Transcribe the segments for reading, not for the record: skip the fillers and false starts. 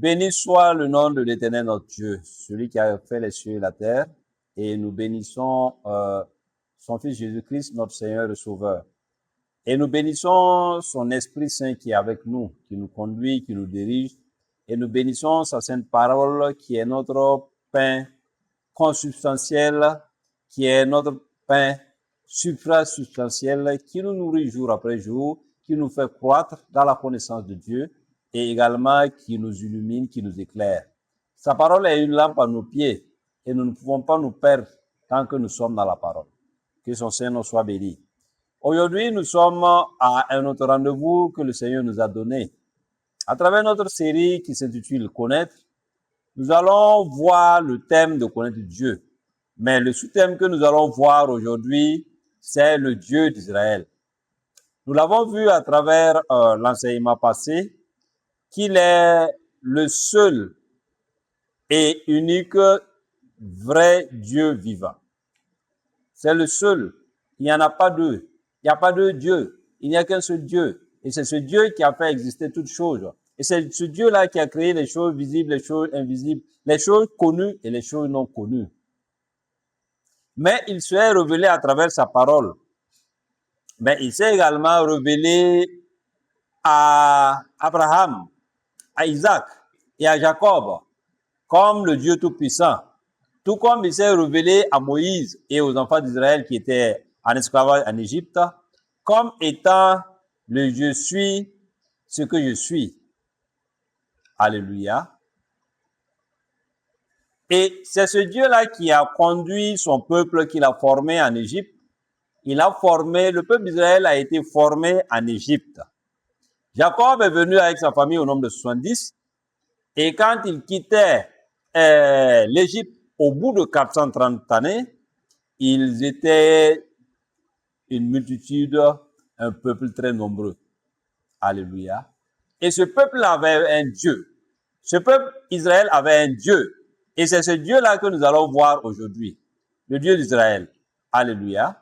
Béni soit le nom de l'Éternel notre Dieu, celui qui a fait les cieux et la terre, et nous bénissons son Fils Jésus-Christ, notre Seigneur et Sauveur. Et nous bénissons son Esprit Saint qui est avec nous, qui nous conduit, qui nous dirige, et nous bénissons sa sainte parole qui est notre pain consubstantiel, qui est notre pain suprasubstantiel, qui nous nourrit jour après jour, qui nous fait croître dans la connaissance de Dieu, et également qui nous illumine, qui nous éclaire. Sa parole est une lampe à nos pieds, et nous ne pouvons pas nous perdre tant que nous sommes dans la parole. Que son Seigneur soit béni. Aujourd'hui, nous sommes à un autre rendez-vous que le Seigneur nous a donné. À travers notre série qui s'intitule « Connaître », nous allons voir le thème de connaître Dieu. Mais le sous-thème que nous allons voir aujourd'hui, c'est le Dieu d'Israël. Nous l'avons vu à travers l'enseignement passé, qu'il est le seul et unique vrai Dieu vivant. C'est le seul. Il n'y en a pas deux. Il n'y a pas deux dieux. Il n'y a qu'un seul Dieu. Et c'est ce Dieu qui a fait exister toutes choses. Et c'est ce Dieu-là qui a créé les choses visibles, les choses invisibles, les choses connues et les choses non connues. Mais il s'est révélé à travers sa parole. Mais il s'est également révélé à Abraham, à Isaac et à Jacob comme le Dieu Tout-Puissant. Tout comme il s'est révélé à Moïse et aux enfants d'Israël qui étaient en esclavage en Égypte, comme étant le je suis ce que je suis. Alléluia. Et c'est ce Dieu-là qui a conduit son peuple qu'il a formé en Égypte. Le peuple d'Israël a été formé en Égypte. Jacob est venu avec sa famille au nombre de 70. Et quand il quittait l'Égypte au bout de 430 années, ils étaient une multitude, un peuple très nombreux. Alléluia. Et ce peuple avait un Dieu. Ce peuple Israël avait un Dieu. Et c'est ce Dieu-là que nous allons voir aujourd'hui. Le Dieu d'Israël. Alléluia.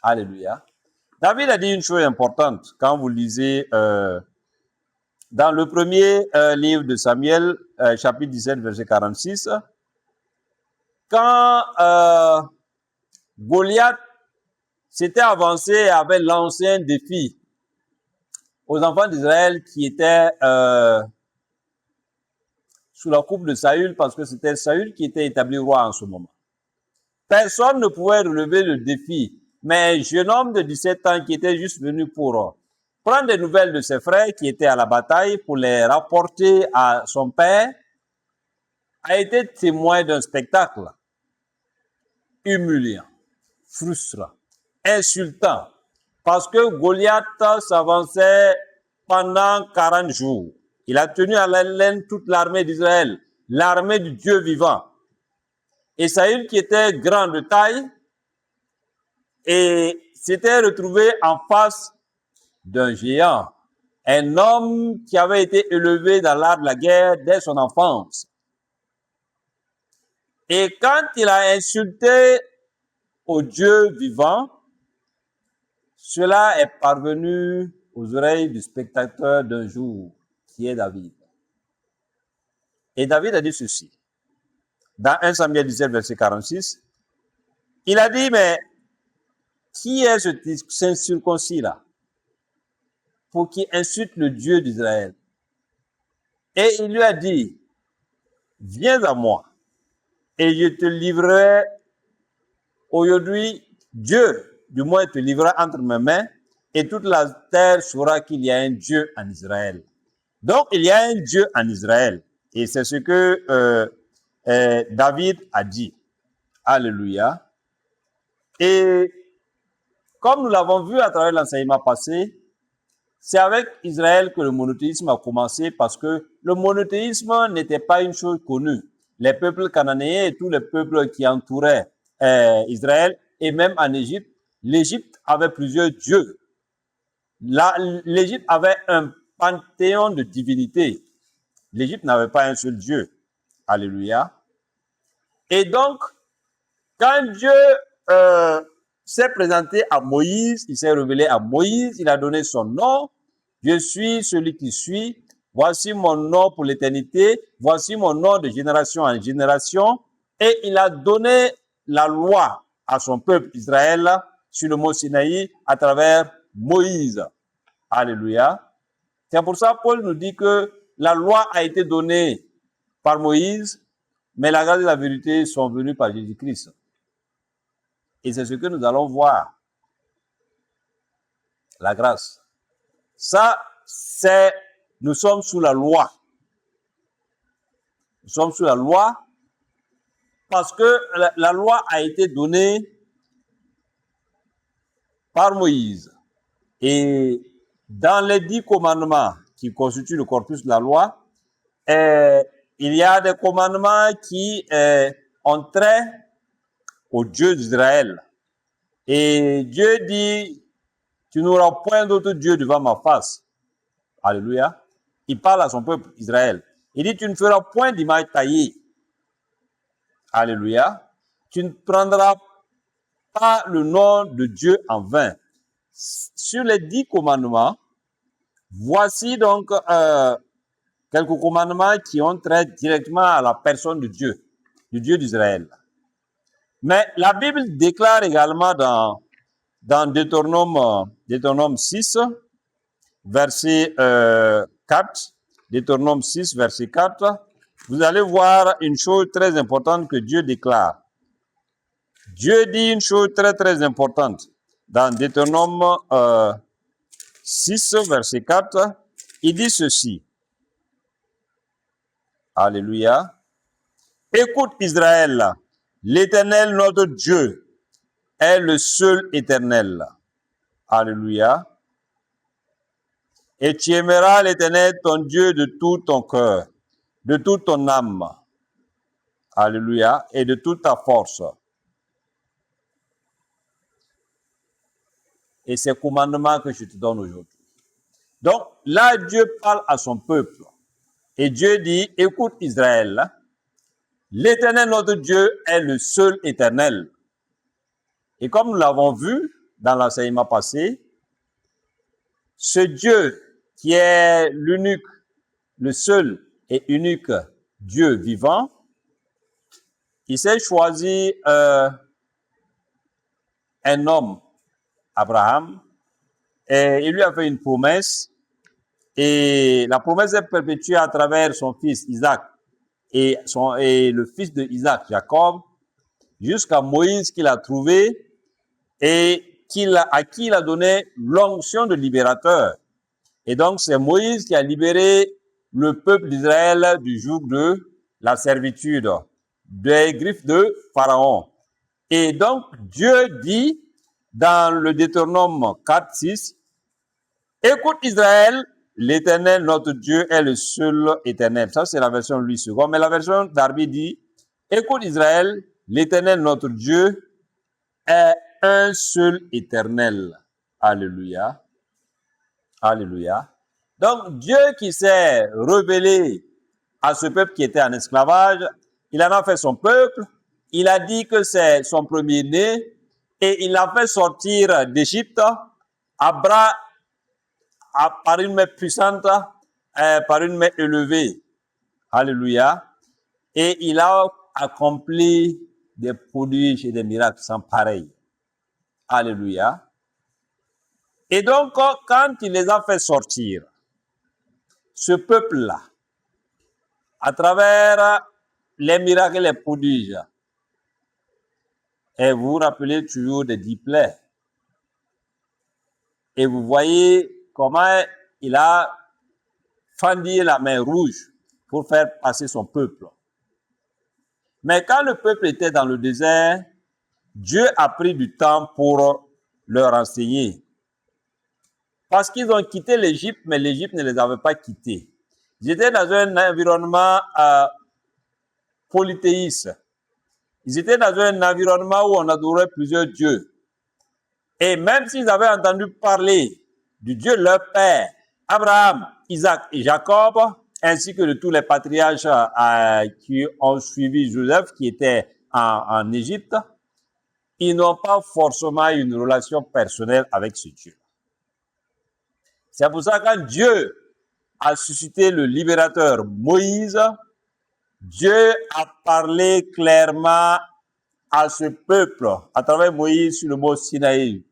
Alléluia. David a dit une chose importante quand vous lisez dans le premier livre de Samuel, chapitre 17, verset 46. Quand Goliath s'était avancé et avait lancé un défi aux enfants d'Israël qui étaient sous la coupe de Saül, parce que c'était Saül qui était établi roi en ce moment. Personne ne pouvait relever le défi, mais un jeune homme de 17 ans qui était juste venu pour prendre des nouvelles de ses frères qui étaient à la bataille pour les rapporter à son père, a été témoin d'un spectacle humiliant, frustrant, insultant, parce que Goliath s'avançait pendant 40 jours. Il a tenu à l'haleine toute l'armée d'Israël, l'armée du Dieu vivant. Et Saül, qui était grand de taille, et s'était retrouvé en face d'un géant, un homme qui avait été élevé dans l'art de la guerre dès son enfance. Et quand il a insulté au Dieu vivant, cela est parvenu aux oreilles du spectateur d'un jour, qui est David. Et David a dit ceci, dans 1 Samuel 17, verset 46, il a dit, mais qui est ce incirconcis-là pour qu'il insulte le Dieu d'Israël? Et il lui a dit, viens à moi et je te livrerai aujourd'hui, Dieu, du moins, te livrera entre mes mains et toute la terre saura qu'il y a un Dieu en Israël. Donc, il y a un Dieu en Israël. Et c'est ce que David a dit. Alléluia. Et comme nous l'avons vu à travers l'enseignement passé, c'est avec Israël que le monothéisme a commencé parce que le monothéisme n'était pas une chose connue. Les peuples cananéens et tous les peuples qui entouraient Israël et même en Égypte, l'Égypte avait plusieurs dieux. L'Égypte avait un panthéon de divinités. L'Égypte n'avait pas un seul Dieu. Alléluia. Et donc, quand Dieu s'est présenté à Moïse, il s'est révélé à Moïse, il a donné son nom. Je suis celui qui suis. voici mon nom pour l'éternité, voici mon nom de génération en génération. Et il a donné la loi à son peuple Israël sur le mont Sinaï à travers Moïse. Alléluia. C'est pour ça que Paul nous dit que la loi a été donnée par Moïse, mais la grâce et la vérité sont venues par Jésus-Christ. Et c'est ce que nous allons voir. La grâce. Ça, c'est, nous sommes sous la loi. Nous sommes sous la loi parce que la loi a été donnée par Moïse. Et dans les 10 commandements qui constituent le corpus de la loi, il y a des commandements qui ont trait au Dieu d'Israël. Et Dieu dit, tu n'auras point d'autre Dieu devant ma face. Alléluia. Il parle à son peuple Israël. Il dit, tu ne feras point d'image taillée. Alléluia. Tu ne prendras pas le nom de Dieu en vain. Sur les 10 commandements, voici donc quelques commandements qui ont trait directement à la personne de Dieu, du Dieu d'Israël. Mais la Bible déclare également dans Deutéronome 6, verset 4, Deutéronome 6, verset 4, vous allez voir une chose très importante que Dieu déclare. Dieu dit une chose très très importante. Dans Deutéronome 6, verset 4, il dit ceci. Alléluia. Écoute Israël, l'Éternel notre Dieu est le seul éternel. Alléluia. Et tu aimeras l'Éternel ton Dieu de tout ton cœur, de toute ton âme. Alléluia. Et de toute ta force. Et c'est le commandement que je te donne aujourd'hui. Donc, là, Dieu parle à son peuple. Et Dieu dit, écoute Israël, l'Éternel notre Dieu est le seul éternel. Et comme nous l'avons vu dans l'enseignement passé, ce Dieu qui est l'unique, le seul et unique Dieu vivant, il s'est choisi un homme, Abraham, et il lui a fait une promesse, et la promesse est perpétuée à travers son fils Isaac et le fils de Isaac, Jacob, jusqu'à Moïse qu'il a trouvé et à qui il a donné l'onction de libérateur. Et donc c'est Moïse qui a libéré le peuple d'Israël du joug de la servitude, des griffes de Pharaon. Et donc Dieu dit dans le Deutéronome 4, 6, écoute Israël, l'Éternel notre Dieu est le seul éternel. Ça c'est la version Louis II. Mais la version Darby dit, écoute Israël, l'Éternel notre Dieu est un seul éternel. Alléluia. Alléluia. Donc Dieu qui s'est révélé à ce peuple qui était en esclavage, il en a fait son peuple, il a dit que c'est son premier-né, et il l'a fait sortir d'Égypte par une main puissante, par une main élevée. Alléluia. Et il a accompli des prodiges et des miracles sans pareil. Alléluia. Et donc, quand il les a fait sortir, ce peuple-là, à travers les miracles et les prodiges, et vous vous rappelez toujours des 10 plaies. Et vous voyez comment il a fendu la main rouge pour faire passer son peuple. Mais quand le peuple était dans le désert, Dieu a pris du temps pour leur enseigner. Parce qu'ils ont quitté l'Égypte, mais l'Égypte ne les avait pas quittés. Ils étaient dans un environnement polythéiste. Ils étaient dans un environnement où on adorait plusieurs dieux. Et même s'ils avaient entendu parler du Dieu de leur père, Abraham, Isaac et Jacob, ainsi que de tous les patriarches qui ont suivi Joseph, qui était en Égypte, ils n'ont pas forcément une relation personnelle avec ce Dieu. C'est pour ça que quand Dieu a suscité le libérateur Moïse, Dieu a parlé clairement à ce peuple à travers Moïse sur le mont Sinaï.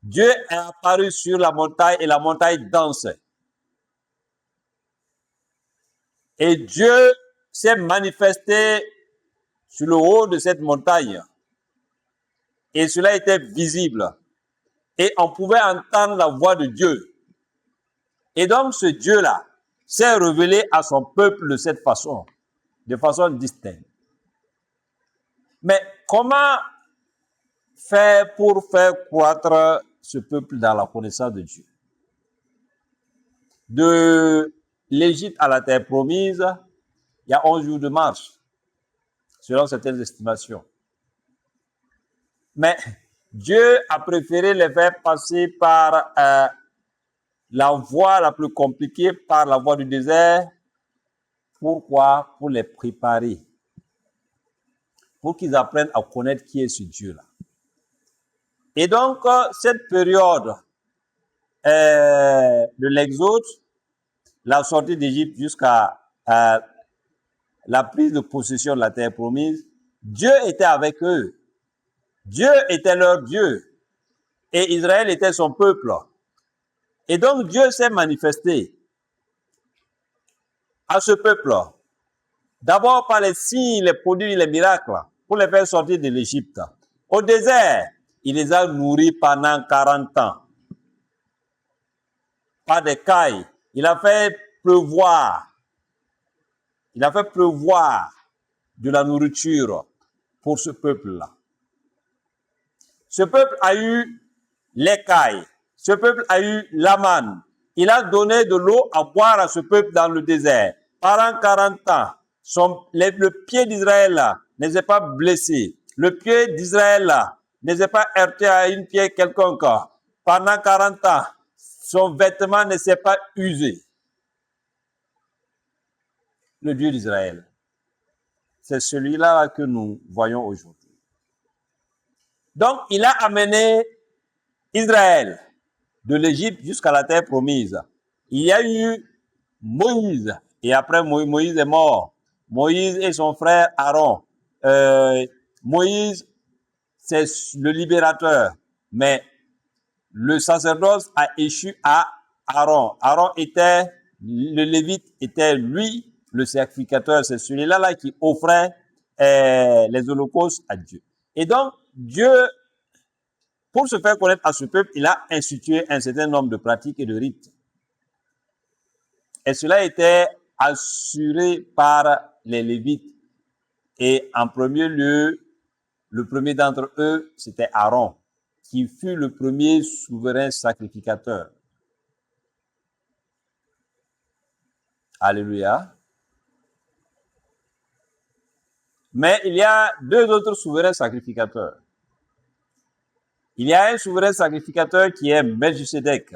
Dieu est apparu sur la montagne et la montagne dansait. Et Dieu s'est manifesté sur le haut de cette montagne. Et cela était visible. Et on pouvait entendre la voix de Dieu. Et donc ce Dieu-là s'est révélé à son peuple de cette façon, de façon distincte. Mais comment faire pour faire croître ce peuple dans la connaissance de Dieu? De l'Égypte à la terre promise, il y a 11 jours de marche, selon certaines estimations. Mais Dieu a préféré les faire passer par la voie la plus compliquée, par la voie du désert. Pourquoi? Pour les préparer. Pour qu'ils apprennent à connaître qui est ce Dieu-là. Et donc, cette période de l'Exode, la sortie d'Égypte jusqu'à la prise de possession de la terre promise, Dieu était avec eux. Dieu était leur Dieu. Et Israël était son peuple. Et donc, Dieu s'est manifesté à ce peuple. D'abord par les signes, les produits, les miracles, pour les faire sortir de l'Égypte. Au désert, il les a nourris pendant 40 ans. Par des cailles. Il a fait pleuvoir. Il a fait pleuvoir de la nourriture pour ce peuple-là. Ce peuple a eu l'écaille. Ce peuple a eu la manne. Il a donné de l'eau à boire à ce peuple dans le désert. Pendant 40 ans, le pied d'Israël ne s'est pas blessé. Le pied d'Israël ne s'est pas heurté à une pierre quelconque. Pendant 40 ans, son vêtement ne s'est pas usé. Le Dieu d'Israël, c'est celui-là que nous voyons aujourd'hui. Donc, il a amené Israël de l'Égypte jusqu'à la terre promise. Il y a eu Moïse, et après Moïse est mort. Moïse et son frère Aaron. Moïse, c'est le libérateur, mais le sacerdoce a échu à Aaron. Aaron était, le Lévite était lui, le sacrificateur, c'est celui-là qui offrait les holocaustes à Dieu. Et donc, Dieu, pour se faire connaître à ce peuple, il a institué un certain nombre de pratiques et de rites. Et cela était assuré par les Lévites. Et en premier lieu, le premier d'entre eux, c'était Aaron, qui fut le premier souverain sacrificateur. Alléluia. Mais il y a deux autres souverains sacrificateurs. Il y a un souverain sacrificateur qui est Melchisedec.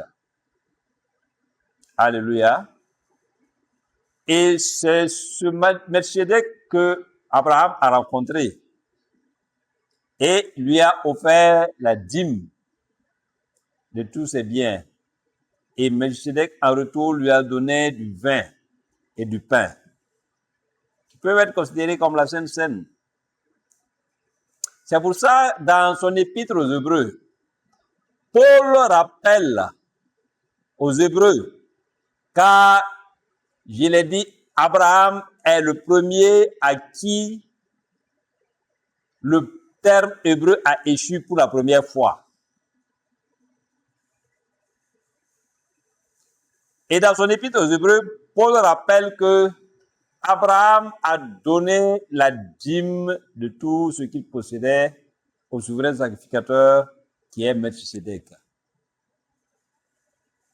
Alléluia. Et c'est ce Melchisedec que Abraham a rencontré et lui a offert la dîme de tous ses biens. Et Melchisedec, en retour, lui a donné du vin et du pain, qui peuvent être considérés comme la Sainte Seine. C'est pour ça, dans son épître aux Hébreux, Paul rappelle aux Hébreux, car je l'ai dit, Abraham est le premier à qui le terme hébreu a échu pour la première fois. Et dans son épître aux Hébreux, Paul rappelle que Abraham a donné la dîme de tout ce qu'il possédait au souverain sacrificateur qui est Melchisedec.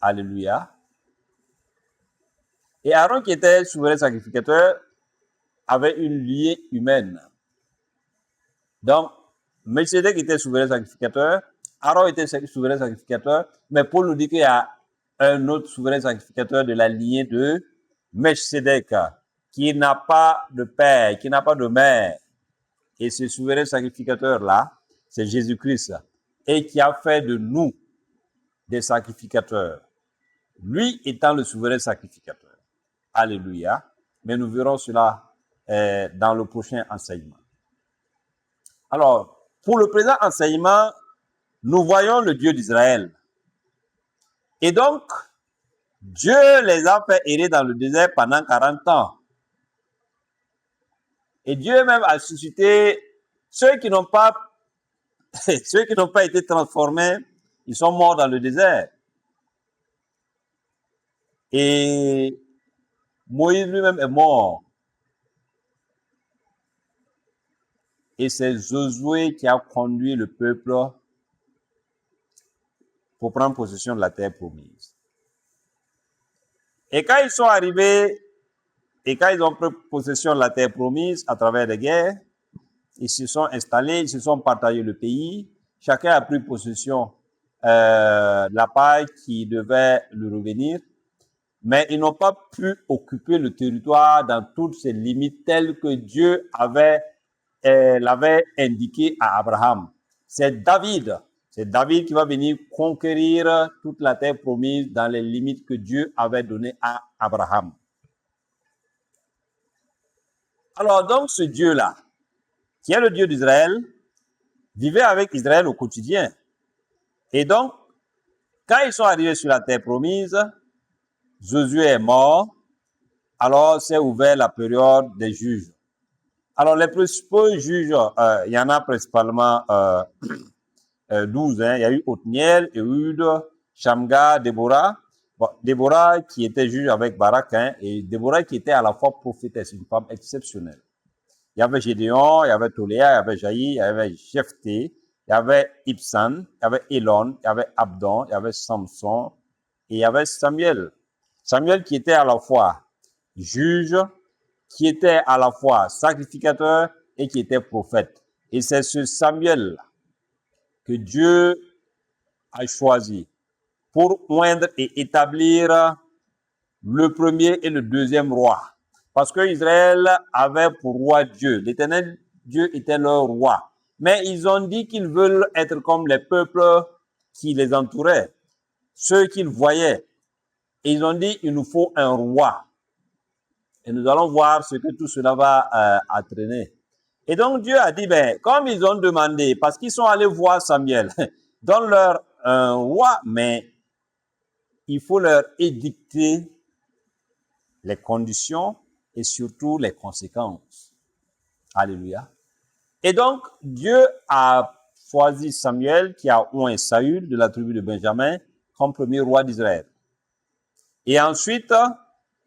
Alléluia. Et Aaron, qui était souverain sacrificateur, avait une lignée humaine. Donc, Melchisedec était souverain sacrificateur, Aaron était souverain sacrificateur, mais Paul nous dit qu'il y a un autre souverain sacrificateur de la lignée de Melchisedec, qui n'a pas de père, qui n'a pas de mère. Et ce souverain sacrificateur-là, c'est Jésus-Christ, et qui a fait de nous des sacrificateurs. lui étant le souverain sacrificateur. Alléluia. Mais nous verrons cela dans le prochain enseignement. Alors, pour le présent enseignement, nous voyons le Dieu d'Israël. Et donc, Dieu les a fait errer dans le désert pendant 40 ans. Et Dieu même a suscité ceux qui n'ont pas été transformés, ils sont morts dans le désert. Et Moïse lui-même est mort. Et c'est Josué qui a conduit le peuple pour prendre possession de la terre promise. Et quand ils sont arrivés, et quand ils ont pris possession de la terre promise à travers les guerres, ils se sont installés, ils se sont partagés le pays. Chacun a pris possession de la part qui devait lui revenir. Mais ils n'ont pas pu occuper le territoire dans toutes ses limites telles que Dieu l'avait indiqué à Abraham. C'est David qui va venir conquérir toute la terre promise dans les limites que Dieu avait données à Abraham. Alors donc ce Dieu-là, qui est le Dieu d'Israël, vivait avec Israël au quotidien. Et donc, quand ils sont arrivés sur la terre promise, Josué est mort, alors s'est ouvert la période des juges. Alors les principaux juges, il y en a principalement 12. Il y a eu Othniel, Ehud, Shamgar, Déborah. Bon, Déborah qui était juge avec Barak, et Déborah qui était à la fois prophétesse, une femme exceptionnelle. Il y avait Gédéon, il y avait Toléa, il y avait Jaï, il y avait Jephthé, il y avait Ibsan, il y avait Elon, il y avait Abdon, il y avait Samson, et il y avait Samuel. Samuel qui était à la fois juge, qui était à la fois sacrificateur et qui était prophète. Et c'est ce Samuel que Dieu a choisi pour oindre et établir le premier et le deuxième roi. Parce que Israël avait pour roi Dieu. L'Éternel Dieu était leur roi. Mais ils ont dit qu'ils veulent être comme les peuples qui les entouraient, ceux qu'ils voyaient. Et ils ont dit, il nous faut un roi. Et nous allons voir ce que tout cela va entraîner. Et donc Dieu a dit, comme ils ont demandé, parce qu'ils sont allés voir Samuel, donne-leur un roi, mais il faut leur édicter les conditions et surtout les conséquences. Alléluia. Et donc, Dieu a choisi Samuel, qui a oint Saül de la tribu de Benjamin, comme premier roi d'Israël. Et ensuite,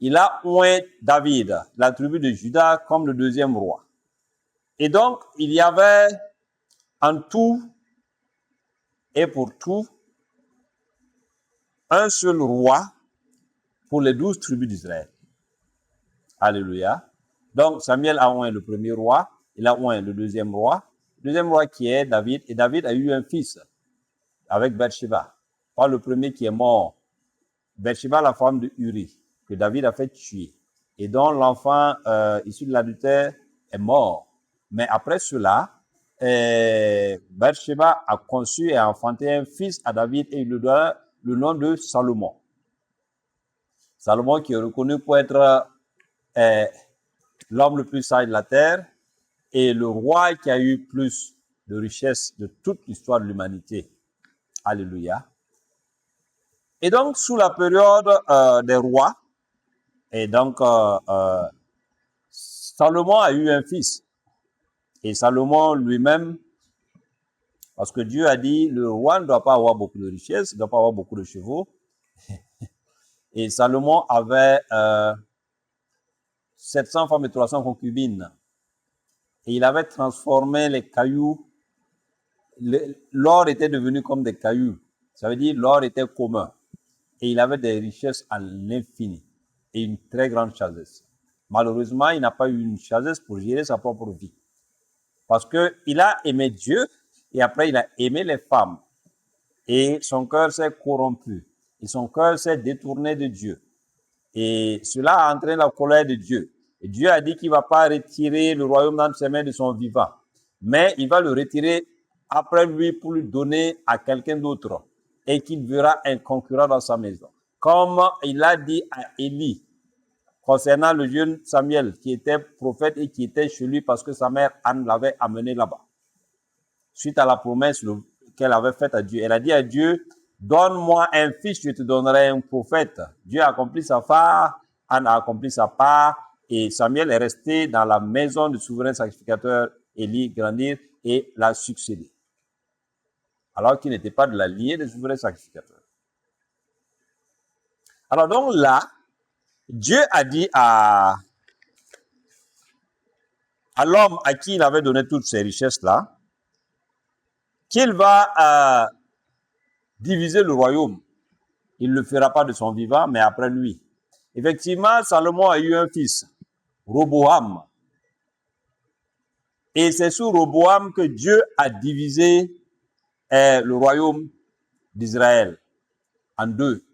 il a oint David, de la tribu de Juda, comme le deuxième roi. Et donc, il y avait en tout et pour tout un seul roi pour les 12 tribus d'Israël. Alléluia. Donc, Samuel a oint le premier roi, il a oint le deuxième roi qui est David, et David a eu un fils avec Bathsheba. Pas le premier qui est mort. Bathsheba, la femme de Uri, que David a fait tuer, et dont l'enfant issu de l'adultère est mort. Mais après cela, Bathsheba a conçu et a enfanté un fils à David, et il lui donne le nom de Salomon. Salomon qui est reconnu pour être l'homme le plus sage de la terre et le roi qui a eu plus de richesses de toute l'histoire de l'humanité. Alléluia. Et donc, sous la période des rois, et donc Salomon a eu un fils. Et Salomon lui-même, parce que Dieu a dit, le roi ne doit pas avoir beaucoup de richesses, il ne doit pas avoir beaucoup de chevaux. Et Salomon avait 700 femmes et 300 concubines. Et il avait transformé les cailloux. L'or était devenu comme des cailloux. Ça veut dire l'or était commun. Et il avait des richesses à l'infini. Et une très grande sagesse. Malheureusement, il n'a pas eu une sagesse pour gérer sa propre vie. Parce qu'il a aimé Dieu et après il a aimé les femmes. Et son cœur s'est corrompu. Et son cœur s'est détourné de Dieu. Et cela a entraîné la colère de Dieu. Et Dieu a dit qu'il ne va pas retirer le royaume dans ses mains de son vivant. Mais il va le retirer après lui pour lui donner à quelqu'un d'autre. Et qu'il verra un concurrent dans sa maison. comme il a dit à Élie concernant le jeune Samuel qui était prophète et qui était chez lui parce que sa mère Anne l'avait amené là-bas. Suite à la promesse qu'elle avait faite à Dieu. Elle a dit à Dieu, donne-moi un fils, je te donnerai un prophète. Dieu a accompli sa part, Anne a accompli sa part, et Samuel est resté dans la maison du souverain sacrificateur Élie grandir et l'a succédé. Alors qu'il n'était pas de la lignée des souverains sacrificateurs. Alors donc là, Dieu a dit à l'homme à qui il avait donné toutes ces richesses-là, qu'il va diviser le royaume. Il ne le fera pas de son vivant, mais après lui. Effectivement, Salomon a eu un fils, Roboam. Et c'est sous Roboam que Dieu a divisé le royaume d'Israël en deux.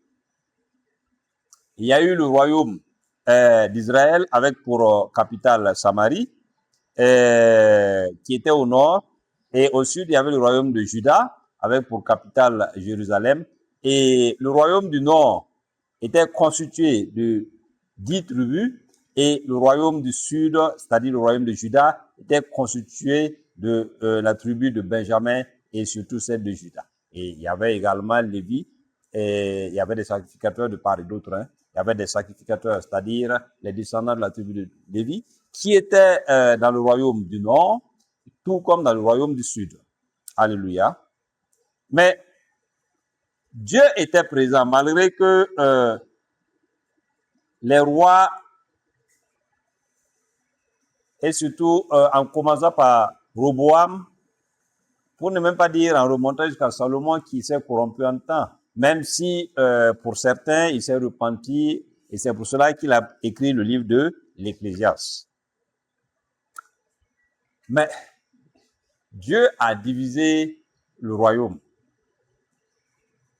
Il y a eu le royaume d'Israël avec pour capitale Samarie, qui était au nord, et au sud, il y avait le royaume de Juda, avec pour capitale Jérusalem, et le royaume du nord était constitué de 10 tribus, et le royaume du sud, c'est-à-dire le royaume de Juda, était constitué de la tribu de Benjamin et surtout celle de Juda. Et il y avait également Lévi, et il y avait des sacrificateurs de part et d'autre, hein. Il y avait des sacrificateurs, c'est-à-dire les descendants de la tribu de Lévi, qui étaient dans le royaume du nord, tout comme dans le royaume du sud. Alléluia. Mais Dieu était présent, malgré que les rois, et surtout en commençant par Roboam, pour ne même pas dire en remontant jusqu'à Salomon qui s'est corrompu en temps, même si pour certains il s'est repenti, et c'est pour cela qu'il a écrit le livre de l'Ecclésiaste. Mais Dieu a divisé le royaume.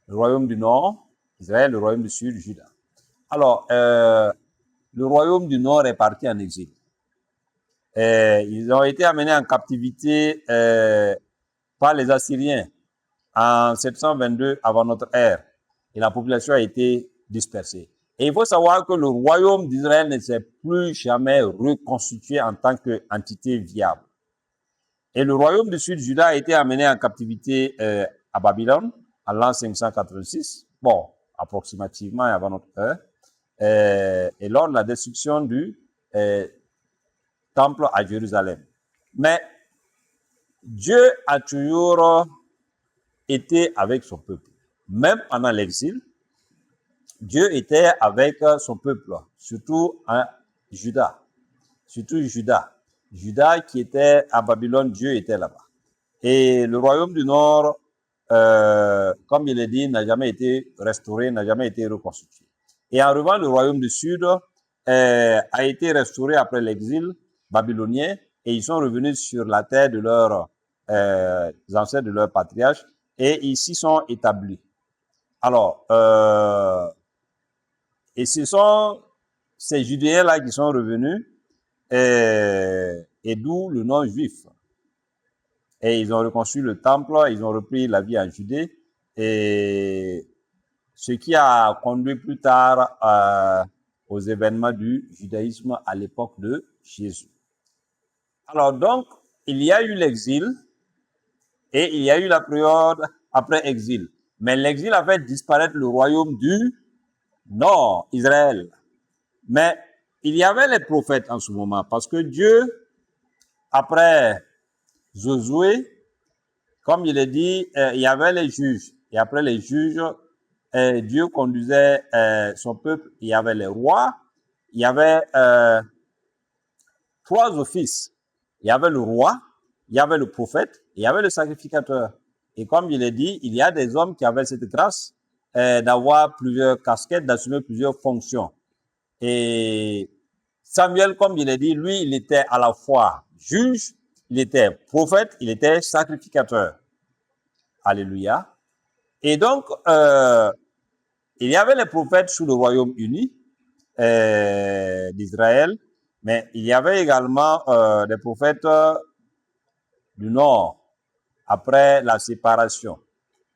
Le royaume du nord, Israël, le royaume du sud, Juda. Alors, le royaume du nord est parti en exil. Ils ont été amenés en captivité par les Assyriens en 722 avant notre ère. Et la population a été dispersée. Et il faut savoir que le royaume d'Israël ne s'est plus jamais reconstitué en tant qu'entité viable. Et le royaume du sud, Juda, a été amené en captivité à Babylone en l'an 586, bon, approximativement avant notre ère, et lors de la destruction du temple à Jérusalem. Mais Dieu a toujours été avec son peuple. Même pendant l'exil, Dieu était avec son peuple, surtout à Juda. Surtout Juda. Juda qui était à Babylone, Dieu était là-bas. Et le royaume du nord, comme il est dit, n'a jamais été restauré, n'a jamais été reconstitué. Et en revanche, le royaume du sud a été restauré après l'exil babylonien et ils sont revenus sur la terre de leurs ancêtres, de leurs patriarches, et ils s'y sont établis. Alors, et ce sont ces Judéens-là qui sont revenus, et d'où le nom juif. Et ils ont reconstruit le temple, ils ont repris la vie en Judée, et ce qui a conduit plus tard aux événements du judaïsme à l'époque de Jésus. Alors donc, il y a eu l'exil, et il y a eu la période après exil. Mais l'exil a fait disparaître le royaume du nord, Israël. Mais il y avait les prophètes en ce moment, parce que Dieu, après Josué, comme il est dit, il y avait les juges. Et après les juges, Dieu conduisait son peuple. Il y avait les rois. Il y avait 3 offices. Il y avait le roi, il y avait le prophète, et il y avait le sacrificateur. Et comme il est dit, il y a des hommes qui avaient cette grâce d'avoir plusieurs casquettes, d'assumer plusieurs fonctions. Et Samuel, comme il est dit, lui, il était à la fois juge, il était prophète, il était sacrificateur. Alléluia. Et donc, il y avait les prophètes sous le royaume uni d'Israël, mais il y avait également des prophètes du nord, après la séparation,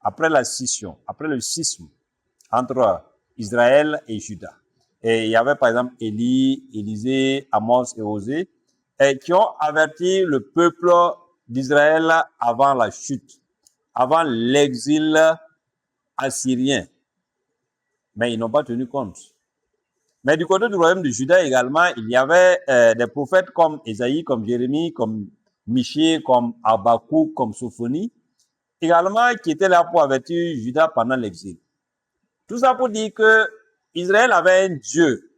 après la scission, après le schisme entre Israël et Juda. Et il y avait par exemple Élie, Élisée, Amos et Osée, qui ont averti le peuple d'Israël avant la chute, avant l'exil assyrien. Mais ils n'ont pas tenu compte. Mais du côté du royaume de Juda également, il y avait des prophètes comme Ésaïe, comme Jérémie, comme Michée, comme Habakkuk, comme Sophonie, également qui étaient là pour avertir Juda pendant l'exil. Tout ça pour dire que Israël avait un Dieu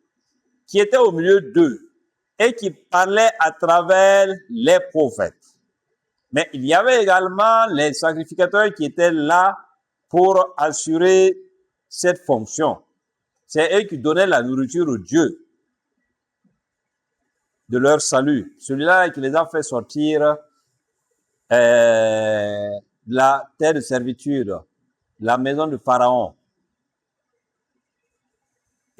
qui était au milieu d'eux et qui parlait à travers les prophètes. Mais il y avait également les sacrificateurs qui étaient là pour assurer cette fonction. C'est eux qui donnaient la nourriture aux dieux de leur salut. Celui-là qui les a fait sortir de la terre de servitude, la maison de Pharaon.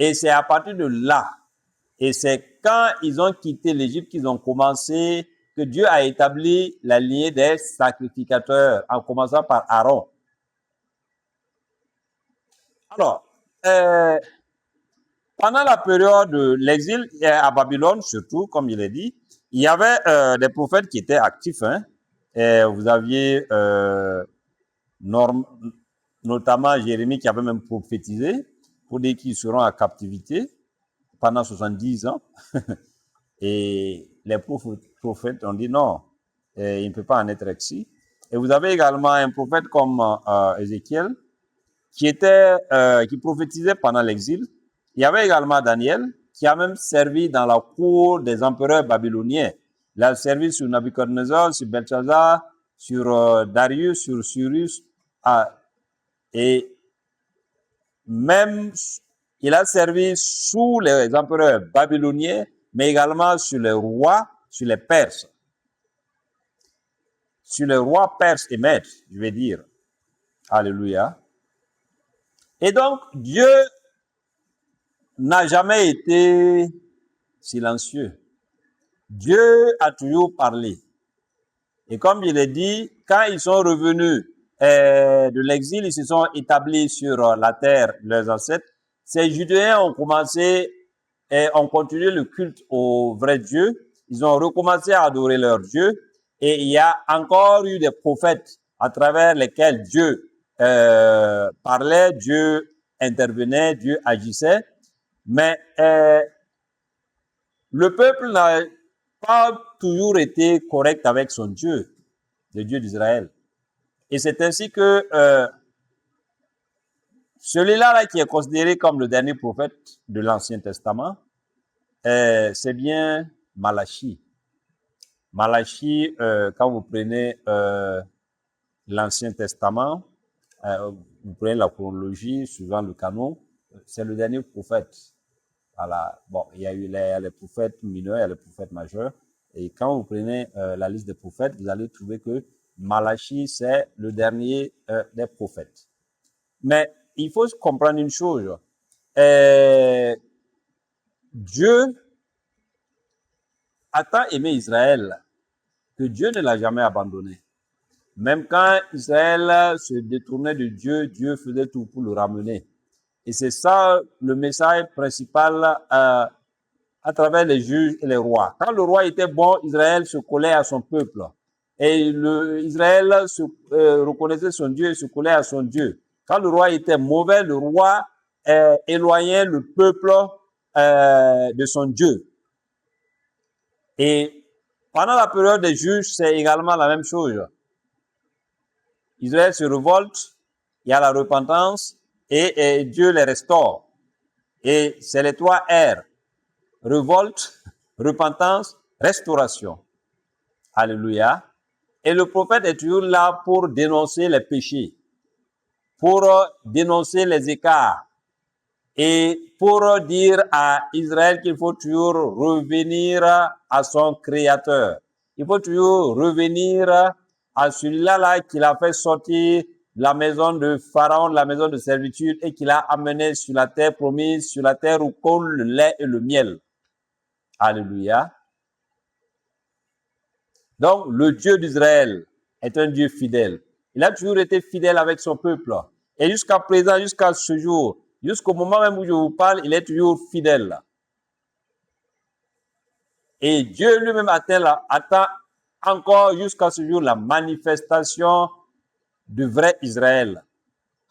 Et c'est à partir de là, et c'est quand ils ont quitté l'Égypte qu'ils ont commencé, que Dieu a établi la lignée des sacrificateurs, en commençant par Aaron. Alors, pendant la période de l'exil à Babylone, surtout, comme il est dit, il y avait des prophètes qui étaient actifs. Hein, et vous aviez notamment Jérémie qui avait même prophétisé pour dire qu'ils seront en captivité pendant 70 ans. Et les prophètes ont dit non, il ne peut pas en être ainsi. Et vous avez également un prophète comme Ézéchiel qui prophétisait pendant l'exil. Il y avait également Daniel qui a même servi dans la cour des empereurs babyloniens. Il a servi sur Nabuchodonosor, sur Belshazzar, sur Darius, sur Cyrus. Et même, il a servi sous les empereurs babyloniens, mais également sur les rois, sur les Perses. Sur les rois perses et mèdes, je vais dire. Alléluia. Et donc, Dieu n'a jamais été silencieux. Dieu a toujours parlé. Et comme il est dit, quand ils sont revenus de l'exil, ils se sont établis sur la terre, leurs ancêtres, ces Judéens ont commencé et ont continué le culte au vrai Dieu. Ils ont recommencé à adorer leur Dieu. Et il y a encore eu des prophètes à travers lesquels Dieu parlait, Dieu intervenait, Dieu agissait. Mais le peuple n'a pas toujours été correct avec son Dieu, le Dieu d'Israël. Et c'est ainsi que celui-là qui est considéré comme le dernier prophète de l'Ancien Testament, c'est bien Malachie. Malachie, quand vous prenez l'Ancien Testament, vous prenez la chronologie suivant le canon, c'est le dernier prophète. Voilà. Bon, il y a eu les prophètes mineurs, il y a les prophètes majeurs. Et quand vous prenez la liste des prophètes, vous allez trouver que Malachie, c'est le dernier des prophètes. Mais il faut comprendre une chose. Dieu a tant aimé Israël que Dieu ne l'a jamais abandonné. Même quand Israël se détournait de Dieu, Dieu faisait tout pour le ramener. Et c'est ça le message principal à travers les juges et les rois. Quand le roi était bon, Israël se collait à son peuple. Et Israël reconnaissait son Dieu et se collait à son Dieu. Quand le roi était mauvais, le roi éloignait le peuple de son Dieu. Et pendant la période des juges, c'est également la même chose. Israël se révolte, il y a la repentance et Dieu les restaure. Et c'est les 3 R. Révolte, repentance, restauration. Alléluia. Et le prophète est toujours là pour dénoncer les péchés, pour dénoncer les écarts et pour dire à Israël qu'il faut toujours revenir à son Créateur. Il faut toujours revenir à celui-là qui l'a fait sortir de la maison de Pharaon, de la maison de servitude, et qui l'a amené sur la terre promise, sur la terre où coule le lait et le miel. Alléluia. Donc, le Dieu d'Israël est un Dieu fidèle. Il a toujours été fidèle avec son peuple. Et jusqu'à présent, jusqu'à ce jour, Jusqu'au moment même où je vous parle, il est toujours fidèle. Et Dieu lui-même attend encore jusqu'à ce jour la manifestation du vrai Israël.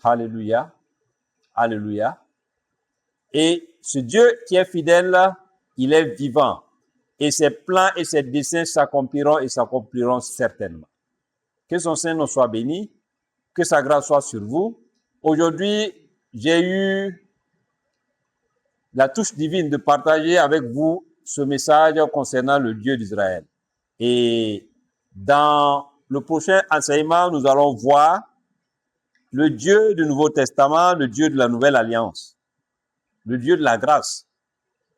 Alléluia. Alléluia. Et ce Dieu qui est fidèle, il est vivant. Et ses plans et ses desseins s'accompliront et s'accompliront certainement. Que son Saint-Nom soit béni, que sa grâce soit sur vous. Aujourd'hui, j'ai eu la touche divine de partager avec vous ce message concernant le Dieu d'Israël. Et dans le prochain enseignement, nous allons voir le Dieu du Nouveau Testament, le Dieu de la Nouvelle Alliance, le Dieu de la grâce.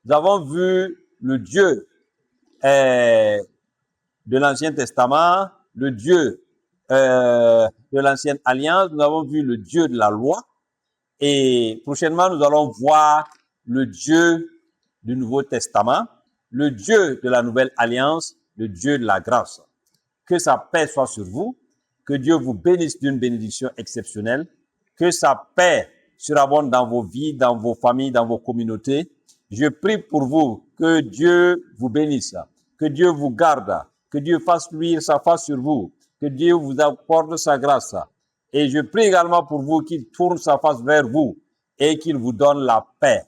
Nous avons vu le Dieu de l'Ancien Testament, le Dieu de l'Ancienne Alliance, nous avons vu le Dieu de la loi, et prochainement nous allons voir le Dieu du Nouveau Testament, le Dieu de la Nouvelle Alliance, le Dieu de la grâce. Que sa paix soit sur vous, que Dieu vous bénisse d'une bénédiction exceptionnelle, que sa paix surabonde dans vos vies, dans vos familles, dans vos communautés. Je prie pour vous que Dieu vous bénisse, que Dieu vous garde, que Dieu fasse luire sa face sur vous, que Dieu vous accorde sa grâce. Et je prie également pour vous qu'il tourne sa face vers vous et qu'il vous donne la paix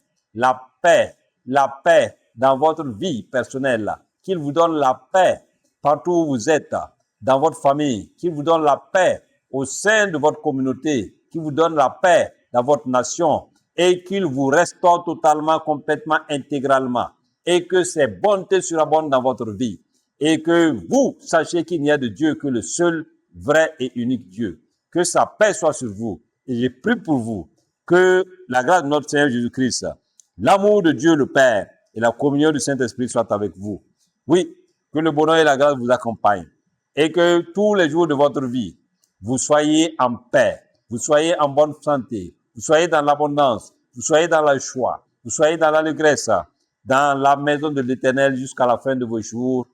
dans votre vie personnelle, qu'il vous donne la paix partout où vous êtes, dans votre famille, qu'il vous donne la paix au sein de votre communauté, qu'il vous donne la paix dans votre nation et qu'il vous restaure totalement, complètement, intégralement et que ses bontés surabondent dans votre vie et que vous sachiez qu'il n'y a de Dieu que le seul, vrai et unique Dieu. Que sa paix soit sur vous. Et je prie pour vous que la grâce de notre Seigneur Jésus-Christ, l'amour de Dieu le Père et la communion du Saint-Esprit soient avec vous. Oui, que le bonheur et la grâce vous accompagnent et que tous les jours de votre vie, vous soyez en paix, vous soyez en bonne santé, vous soyez dans l'abondance, vous soyez dans la joie, vous soyez dans l'allégresse, dans la maison de l'Éternel jusqu'à la fin de vos jours.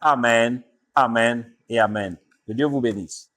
Amen, amen et amen. Que Dieu vous bénisse.